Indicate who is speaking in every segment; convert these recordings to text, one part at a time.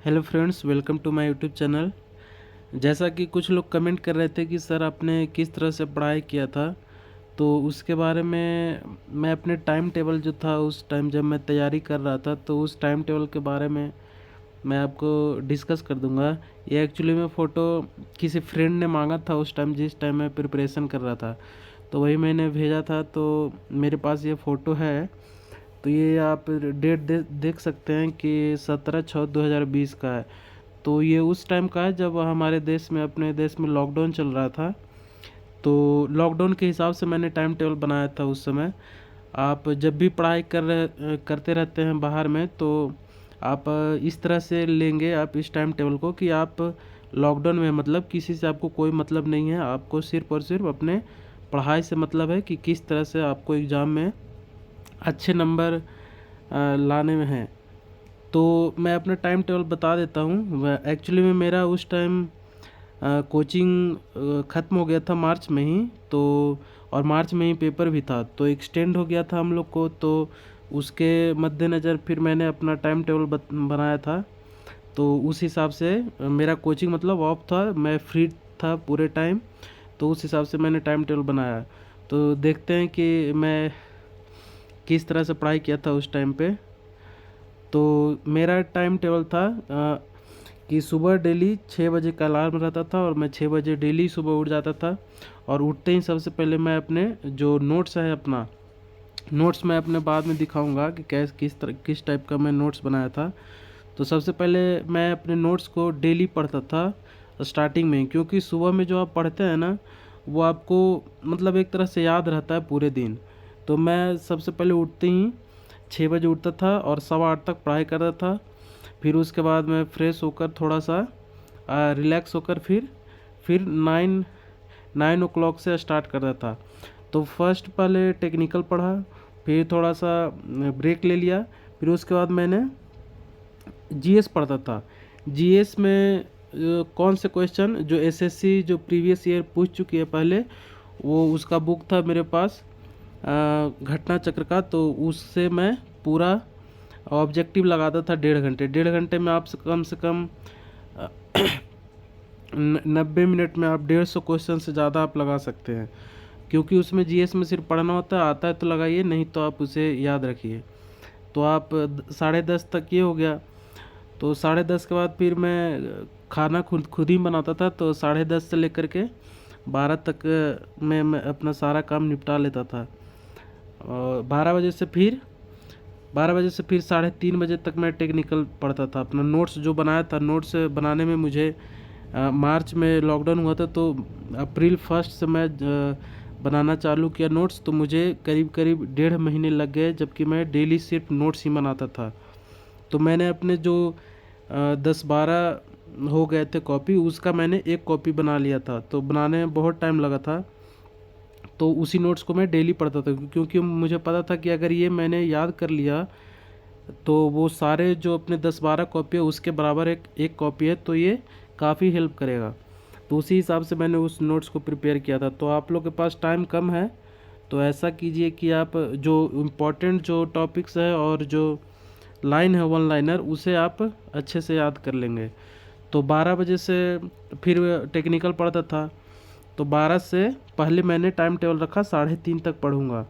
Speaker 1: Hello friends, welcome to my YouTube channel. जैसा कि कुछ लोग कमेंट कर रहे थे कि सर आपने किस तरह से पढ़ाई किया था, तो उसके बारे में मैं अपने टाइम टेबल जो था उस टाइम जब मैं तैयारी कर रहा था, तो उस टाइम टेबल के बारे में मैं आपको डिस्कस कर दूंगा। ये एक्चुअली में फ़ोटो किसी फ्रेंड ने मांगा था उस टाइम, जिस टाइम मैं प्रिपरेशन कर रहा था, तो वही मैंने भेजा था। तो मेरे पास ये फ़ोटो है। तो ये आप डेट देख सकते हैं कि 17/6/2020 का है। तो ये उस टाइम का है जब हमारे देश में, अपने देश में लॉकडाउन चल रहा था। तो लॉकडाउन के हिसाब से मैंने टाइम टेबल बनाया था उस समय। आप जब भी पढ़ाई करते रहते हैं बाहर में, तो आप इस तरह से लेंगे आप इस टाइम टेबल को कि आप लॉकडाउन में, मतलब किसी से आपको कोई मतलब नहीं है, आपको सिर्फ और सिर्फ अपने पढ़ाई से मतलब है कि किस तरह से आपको एग्ज़ाम में अच्छे नंबर लाने में हैं। तो मैं अपना टाइम टेबल बता देता हूँ। एक्चुअली में मेरा उस टाइम कोचिंग ख़त्म हो गया था मार्च में ही। तो और मार्च में ही पेपर भी था, तो एक्सटेंड हो गया था हम लोग को। तो उसके मद्देनज़र फिर मैंने अपना टाइम टेबल बनाया था। तो उस हिसाब से मेरा कोचिंग मतलब ऑफ था, मैं फ्री था पूरे टाइम। तो उस हिसाब से मैंने टाइम टेबल बनाया। तो देखते हैं कि मैं किस तरह से पढ़ाई किया था उस टाइम पे। तो मेरा टाइम टेबल था कि सुबह डेली 6 बजे का अलार्म रहता था, और मैं 6 बजे डेली सुबह उठ जाता था। और उठते ही सबसे पहले मैं अपने जो नोट्स है, अपना नोट्स मैं अपने बाद में दिखाऊंगा कि किस टाइप का मैं नोट्स बनाया था। तो सबसे पहले मैं अपने नोट्स को डेली पढ़ता था स्टार्टिंग में, क्योंकि सुबह में जो आप पढ़ते हैं ना, वो आपको मतलब एक तरह से याद रहता है पूरे दिन। तो मैं सबसे पहले उठते ही 6 बजे उठता था और 8:15 तक पढ़ाई करता था। फिर उसके बाद मैं फ्रेश होकर थोड़ा सा रिलैक्स होकर फिर 9 ओ क्लॉक से स्टार्ट करता था। तो फर्स्ट पहले टेक्निकल पढ़ा, फिर थोड़ा सा ब्रेक ले लिया। फिर उसके बाद मैंने जीएस पढ़ता था। जीएस में कौन से क्वेश्चन जो एसएससी जो प्रीवियस ईयर पूछ चुकी है पहले, वो उसका बुक था मेरे पास, घटना चक्र का। तो उससे मैं पूरा ऑब्जेक्टिव लगाता था 1.5 घंटे। 1.5 घंटे में आप कम से कम 90 मिनट में आप 150 क्वेश्चन से ज़्यादा आप लगा सकते हैं, क्योंकि उसमें जीएस में सिर्फ पढ़ना होता है। आता है तो लगाइए, नहीं तो आप उसे याद रखिए। तो आप 10:30 तक ये हो गया। तो 10:30 के बाद फिर मैं खाना खुद खुद ही बनाता था। तो 10:30 से लेकर के 12 तक मैं अपना सारा काम निपटा लेता था। और 12 बजे से फिर 3:30 बजे तक मैं टेक्निकल पढ़ता था। अपना नोट्स जो बनाया था, नोट्स बनाने में मुझे मार्च में लॉकडाउन हुआ था, तो अप्रैल 1 से मैं बनाना चालू किया नोट्स। तो मुझे करीब करीब 1.5 महीने लग गए, जबकि मैं डेली सिर्फ नोट्स ही बनाता था। तो मैंने अपने जो 10-12 हो गए थे कॉपी, उसका मैंने एक कॉपी बना लिया था। तो बनाने में बहुत टाइम लगा था। तो उसी नोट्स को मैं डेली पढ़ता था, क्योंकि मुझे पता था कि अगर ये मैंने याद कर लिया, तो वो सारे जो अपने 10-12 कॉपी है उसके बराबर एक एक कॉपी है, तो ये काफ़ी हेल्प करेगा। तो उसी हिसाब से मैंने उस नोट्स को प्रिपेयर किया था। तो आप लोग के पास टाइम कम है, तो ऐसा कीजिए कि आप जो इम्पोर्टेंट जो टॉपिक्स है और जो लाइन है, वन लाइनर, उसे आप अच्छे से याद कर लेंगे। तो 12 बजे से फिर टेक्निकल पढ़ता था। तो 12 से पहले मैंने टाइम टेबल रखा 3:30 तक पढ़ूंगा।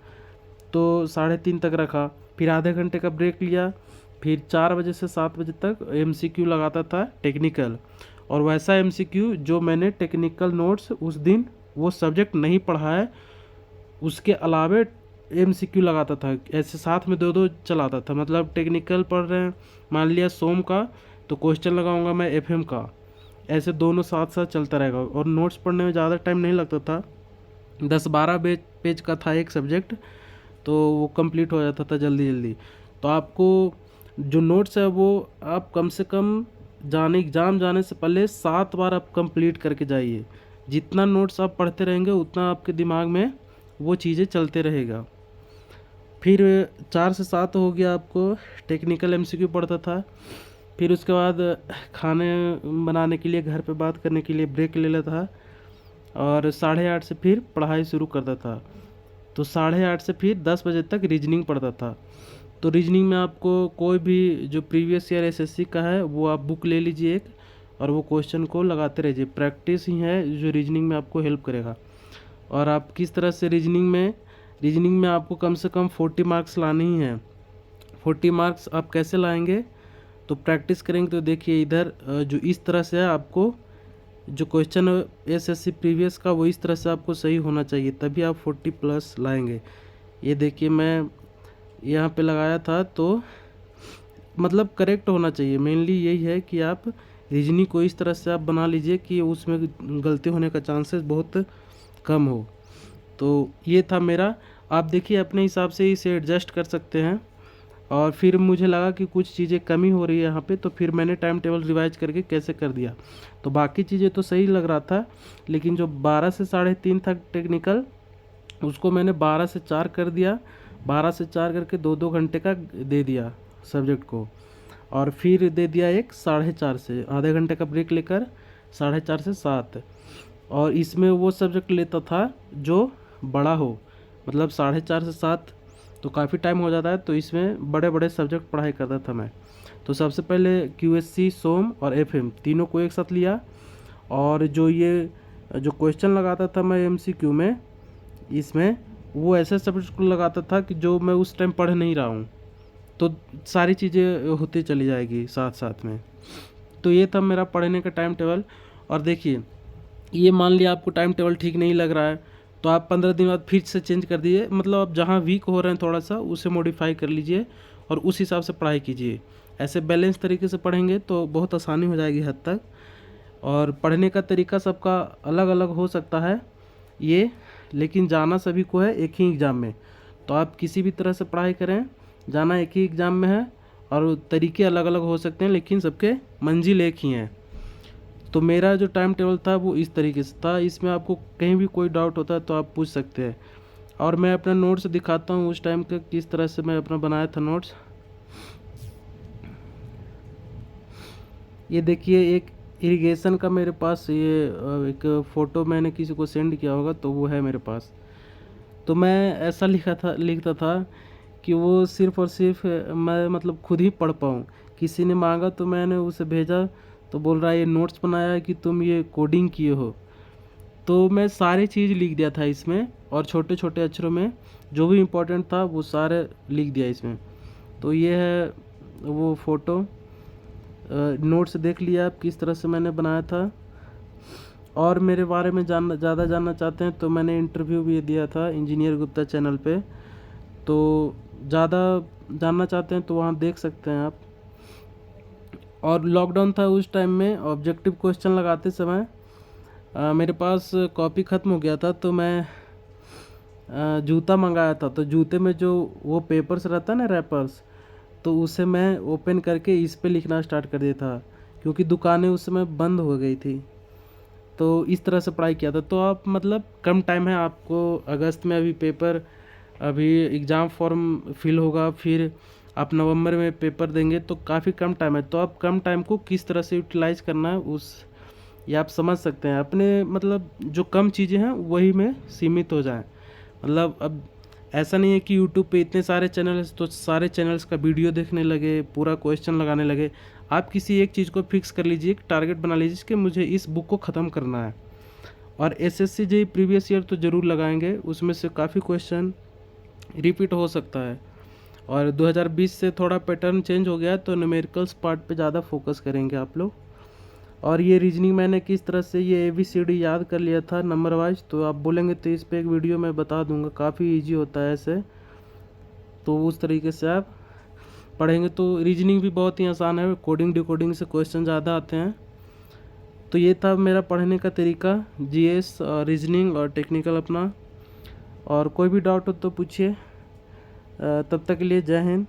Speaker 1: तो 3:30 तक रखा, फिर आधे घंटे का ब्रेक लिया। फिर 4 बजे से 7 बजे तक एमसीक्यू लगाता था टेक्निकल। और वैसा एमसीक्यू जो मैंने टेक्निकल नोट्स उस दिन वो सब्जेक्ट नहीं पढ़ा है, उसके अलावे एमसीक्यू लगाता था। ऐसे साथ में दो दो चलाता था। मतलब टेक्निकल पढ़ रहे हैं, मान लिया सोम का, तो क्वेश्चन लगाऊंगा मैं एफएम का। ऐसे दोनों साथ साथ चलता रहेगा, और नोट्स पढ़ने में ज़्यादा टाइम नहीं लगता था। 10-12 पेज का था एक सब्जेक्ट, तो वो कंप्लीट हो जाता था जल्दी जल्दी। तो आपको जो नोट्स है वो आप कम से कम एग्ज़ाम जाने से पहले 7 बार आप कंप्लीट करके जाइए। जितना नोट्स आप पढ़ते रहेंगे उतना आपके दिमाग में वो चीज़ें चलते रहेगा। फिर 4 से 7 हो गया, आपको टेक्निकल एमसीक्यू पढ़ता था। फिर उसके बाद खाने बनाने के लिए, घर पे बात करने के लिए ब्रेक ले लेता था। और 8:30 से फिर पढ़ाई शुरू करता था। तो 8:30 से फिर 10 बजे तक रीजनिंग पढ़ता था। तो रीजनिंग में आपको कोई भी जो प्रीवियस ईयर एसएससी का है वो आप बुक ले लीजिए एक, और वो क्वेश्चन को लगाते रहिए। प्रैक्टिस ही है जो रीजनिंग में आपको हेल्प करेगा। और आप किस तरह से रीजनिंग में आपको कम से कम 40 मार्क्स लाने ही हैं। 40 मार्क्स आप कैसे लाएंगे, तो प्रैक्टिस करेंगे। तो देखिए इधर जो इस तरह से है, आपको जो क्वेश्चन एसएससी प्रीवियस का वो इस तरह से आपको सही होना चाहिए, तभी आप 40 प्लस लाएंगे। ये देखिए मैं यहाँ पे लगाया था, तो मतलब करेक्ट होना चाहिए। मेनली यही है कि आप रीजनिंग को इस तरह से आप बना लीजिए कि उसमें गलती होने का चांसेस बहुत कम हो। तो ये था मेरा। आप देखिए अपने हिसाब से इसे एडजस्ट कर सकते हैं। और फिर मुझे लगा कि कुछ चीज़ें कमी हो रही है यहाँ पे, तो फिर मैंने टाइम टेबल रिवाइज करके कैसे कर दिया। तो बाकी चीज़ें तो सही लग रहा था, लेकिन जो 12 से 3:30 था टेक्निकल, उसको मैंने 12 से 4 कर दिया। 12 से 4 करके 2-2 घंटे का दे दिया सब्जेक्ट को। और फिर दे दिया एक 4:30 से, आधे घंटे का ब्रेक लेकर 4:30 से 7। और इसमें वो सब्जेक्ट लेता था जो बड़ा हो, मतलब 4:30 से 7 तो काफ़ी टाइम हो जाता है, तो इसमें बड़े बड़े सब्जेक्ट पढ़ाई करता था मैं। तो सबसे पहले क्यूएससी, सोम और एफएम तीनों को एक साथ लिया। और जो क्वेश्चन लगाता था मैं एमसीक्यू में, इसमें वो ऐसे सब्जेक्ट को लगाता था कि जो मैं उस टाइम पढ़ नहीं रहा हूँ, तो सारी चीज़ें होती चली जाएगी साथ साथ में। तो ये था मेरा पढ़ने का टाइम टेबल। और देखिए, ये मान लिया आपको टाइम टेबल ठीक नहीं लग रहा है, तो आप 15 दिन बाद फिर से चेंज कर दीजिए। मतलब आप जहाँ वीक हो रहे हैं थोड़ा सा, उसे मॉडिफाई कर लीजिए और उस हिसाब से पढ़ाई कीजिए। ऐसे बैलेंस तरीके से पढ़ेंगे तो बहुत आसानी हो जाएगी हद तक। और पढ़ने का तरीका सबका अलग अलग हो सकता है ये, लेकिन जाना सभी को है एक ही एग्ज़ाम में। तो आप किसी भी तरह से पढ़ाई करें, जाना एक ही एग्ज़ाम में है। और तरीके अलग अलग हो सकते हैं, लेकिन सबके मंजिल एक ही हैं। तो मेरा जो टाइम टेबल था वो इस तरीके से था। इसमें आपको कहीं भी कोई डाउट होता है तो आप पूछ सकते हैं। और मैं अपना नोट्स दिखाता हूँ उस टाइम का, किस तरह से मैं अपना बनाया था नोट्स। ये देखिए एक इरिगेशन का मेरे पास ये एक फ़ोटो मैंने किसी को सेंड किया होगा, तो वो है मेरे पास। तो मैं ऐसा लिखता था कि वो सिर्फ़ और सिर्फ मैं मतलब खुद ही पढ़ पाऊँ। किसी ने मांगा तो मैंने उसे भेजा, तो बोल रहा है ये नोट्स बनाया है कि तुम ये कोडिंग किए हो। तो मैं सारी चीज़ लिख दिया था इसमें, और छोटे छोटे अक्षरों में जो भी इम्पोर्टेंट था वो सारे लिख दिया इसमें। तो ये है वो फ़ोटो। नोट्स देख लिया आप किस तरह से मैंने बनाया था। और मेरे बारे में ज़्यादा जानना चाहते हैं तो मैंने इंटरव्यू भी दिया था इंजीनियर गुप्ता चैनल पे, तो ज़्यादा जानना चाहते हैं तो वहाँ देख सकते हैं आप। और लॉकडाउन था उस टाइम में, ऑब्जेक्टिव क्वेश्चन लगाते समय मेरे पास कॉपी ख़त्म हो गया था, तो मैं जूता मंगाया था। तो जूते में जो वो पेपर्स रहता है ना, रैपर्स, तो उसे मैं ओपन करके इस पे लिखना स्टार्ट कर दिया था, क्योंकि दुकानें उस समय बंद हो गई थी। तो इस तरह से पढ़ाई किया था। तो आप मतलब कम टाइम है आपको, अगस्त में अभी पेपर, अभी एग्ज़ाम फॉर्म फिल होगा, फिर आप नवंबर में पेपर देंगे, तो काफ़ी कम टाइम है। तो आप कम टाइम को किस तरह से यूटिलाइज़ करना है ये आप समझ सकते हैं। अपने मतलब जो कम चीज़ें हैं वही में सीमित हो जाएं। मतलब अब ऐसा नहीं है कि यूट्यूब पे इतने सारे चैनल्स, तो सारे चैनल्स का वीडियो देखने लगे, पूरा क्वेश्चन लगाने लगे। आप किसी एक चीज़ को फिक्स कर लीजिए, एक टारगेट बना लीजिए कि मुझे इस बुक को ख़त्म करना है। और एसएससी जेईई प्रीवियस ईयर तो ज़रूर लगाएंगे, उसमें से काफ़ी क्वेश्चन रिपीट हो सकता है। और 2020 से थोड़ा पैटर्न चेंज हो गया है, तो न्यूमेरिकल्स पार्ट पे ज़्यादा फोकस करेंगे आप लोग। और ये रीजनिंग मैंने किस तरह से ये ABCD याद कर लिया था नंबर वाइज, तो आप बोलेंगे तो इस पे एक वीडियो मैं बता दूंगा, काफ़ी इजी होता है ऐसे। तो उस तरीके से आप पढ़ेंगे तो रीजनिंग भी बहुत ही आसान है, कोडिंग डिकोडिंग से क्वेश्चन ज़्यादा आते हैं। तो ये था मेरा पढ़ने का तरीका, GS और रीजनिंग और टेक्निकल अपना। और कोई भी डाउट हो तो पूछिए। तब तक के लिए जय हिंद।